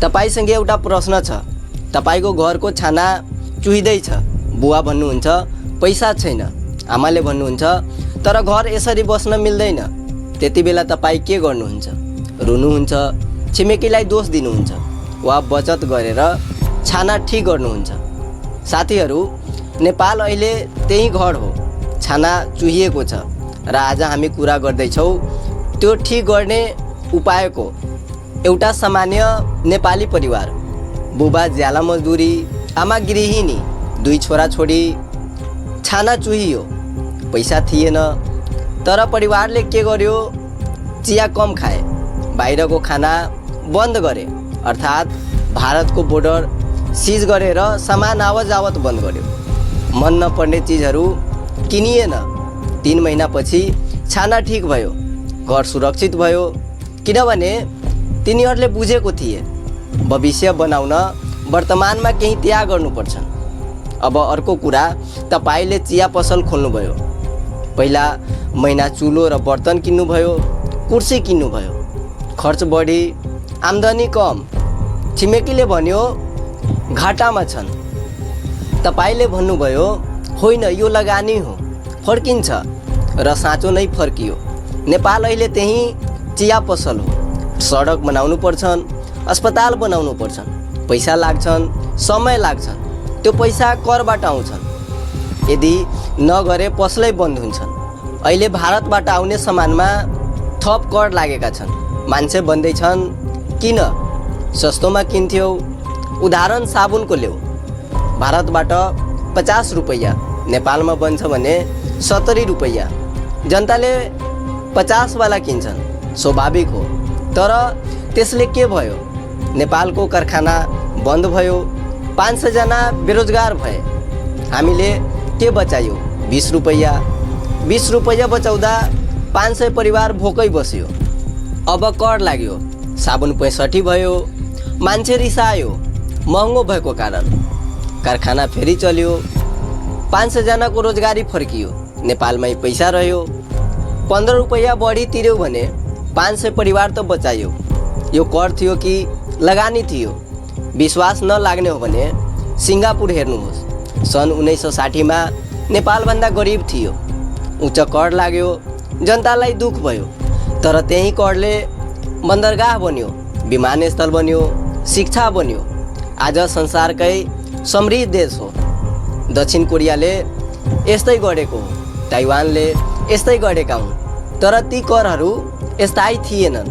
तपाईसँग एउटा प्रश्न छ। तपाईको घरको छाना चुहिँदैछ, बुवा भन्नुहुन्छ पैसा छैन, आमाले भन्नुहुन्छ तर घर यसरी बस्न मिल्दैन। त्यति बेला तपाईँ के गर्नुहुन्छ? रुनुहुन्छ, छिमेकीलाई दोष दिनुहुन्छ वा बचत गरेर छाना ठिक गर्नुहुन्छ? साथीहरू, नेपाल अहिले त्यही घर हो। छाना चुहिएको छ र आज हामी कुरा गर्दैछौँ त्यो ठिक गर्ने उपायको। एउटा सामान्य नेपाली परिवार, बुबा ज्याला मजदुरी, आमा गृहिणी, 2 छोराछोरी। छाना चुहियो, पैसा थिएन, तर परिवारले के गर्यो? चिया कम खाए, बाहिरको खाना बन्द गरे, अर्थात् भारतको बोर्डर सिज गरेर सामान आवत जावत बन्द गर्यो। मन नपर्ने चिजहरू किनिएन। 3 महिनापछि छाना ठिक भयो, घर सुरक्षित भयो, किनभने तिनीहरूले बुझेको थिए भविष्य बनाउन वर्तमानमा केही त्याग गर्नुपर्छ। अब अर्को कुरा, तपाईले चिया पसल खोल्नुभयो। पहिला महिना चुलो र बर्तन किन्नुभयो, कुर्सी किन्नुभयो, खर्च बढी, आम्दानी कम। छिमेकीले भन्यो घाटामा छन्, तपाईले भन्नुभयो होइन यो लगानी हो, फर्किन्छ, र साँचो नै फर्कियो। नेपाल अहिले त्यही चिया पसल हो। सडक बनाउनु पर्छन्, अस्पताल बनाउनु पर्छन्, पैसा लाग्छन्, समय लाग्छन्। त्यो पैसा करबाट आउँछन्। यदि नगरे पसलै बन्द हुन्छन्। अहिले भारतबाट आउने सामानमा थप कर लागेका छन्। मान्छे भन्दैछन् किन? सस्तोमा किन्थ्यौ। उदाहरण साबुनको ल्याऊ, भारतबाट 50 रुपैयाँ, नेपालमा बन्छ भने 70 रुपैयाँ। जनताले 50 वाला किन्छन्, स्वाभाविक हो। तर त्यसले के भयो? नेपालको कारखाना बन्द भयो, 500 जना बेरोजगार भए। हामीले के बचायो? 20 रुपैयाँ। 20 रुपैयाँ बचाउँदा 500 परिवार भोकै बस्यो। अब कर लाग्यो, साबुन 65 भयो। मान्छे रिसायो महँगो भएको कारण। कारखाना फेरि चल्यो, 500 जनाको रोजगारी फर्कियो, नेपालमै पैसा रह्यो। 15 रुपैयाँ बढी तिर्यो भने 500 परिवार त बचायो। यो कर थियो कि लगानी थियो? विश्वास नलाग्ने हो भने सिङ्गापुर हेर्नुहोस्। सन् 1960मा नेपालभन्दा गरिब थियो, उच्च कर लाग्यो, जनतालाई दुःख भयो। तर त्यही करले बन्दरगाह बन्यो, विमानस्थल बन्यो, शिक्षा बन्यो। आज संसारकै समृद्ध देश हो। दक्षिण कोरियाले यस्तै गरेको हो, ताइवानले यस्तै गरेका हुन्। तर ती करहरू स्थायी थिएनन्।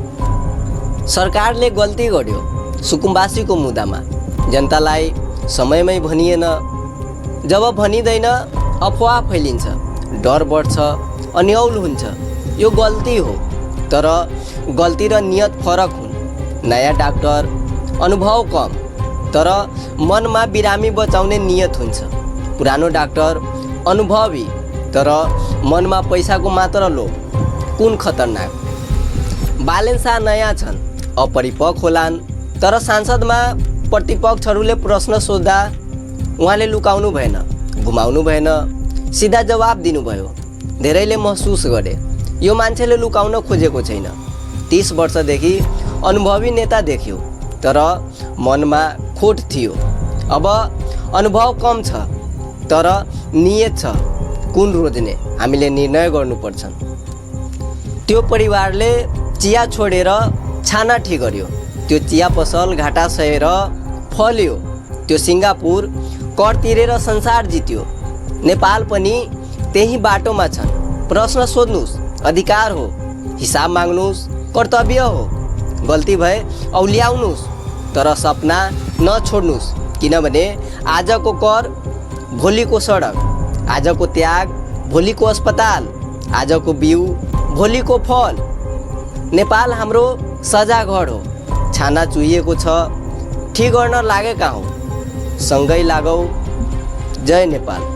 सरकारले गल्ती गर्यो सुकुम्बासीको मुद्दामा। जनतालाई समयमै भनिएन। जब भनिँदैन अफवाह फैलिन्छ, डर बढ्छ, अन्यल हुन्छ। यो गल्ती हो, तर गल्ती र नियत फरक हुन्। नयाँ डाक्टर, अनुभव कम, तर मनमा बिरामी बचाउने नियत हुन्छ। पुरानो डाक्टर, अनुभवी, तर मनमा पैसाको मात्र लोभ। कुन खतरनाक? बालेन शाह नयाँ छन्, अपरिपक्व होलान्, तर सांसदमा प्रतिपक्षहरूले प्रश्न सोध्दा उहाँले लुकाउनु भएन, घुमाउनु भएन, सिधा जवाब दिनुभयो। धेरैले महसुस गरे यो मान्छेले लुकाउन खोजेको छैन। 30 वर्षदेखि अनुभवी नेता देख्यो, तर मनमा खोट थियो। अब अनुभव कम छ, तर नियत छ। कुन रोज्ने हामीले निर्णय गर्नुपर्छ। त्यो परिवारले चिया छोडेर छाना ठिक गर्यो। त्यो चिया पसल घाटा सहेर फल्यो। त्यो सिङ्गापुर कर तिरेर संसार जित्यो। नेपाल पनि त्यही बाटोमा छन्। प्रश्न सोध्नुहोस्, अधिकार हो। हिसाब माग्नुहोस्, कर्तव्य हो। गल्ती भए औल्याउनुहोस्, तर सपना नछोड्नुहोस्। किनभने आजको कर भोलिको सडक, आजको त्याग भोलिको अस्पताल, आजको बिउ भोलिको फल। नेपाल हाम्रो सजा घर हो। छाना चुहिएको छ, ठिक गर्न लागेका हौँ। सँगै लागौ। जय नेपाल।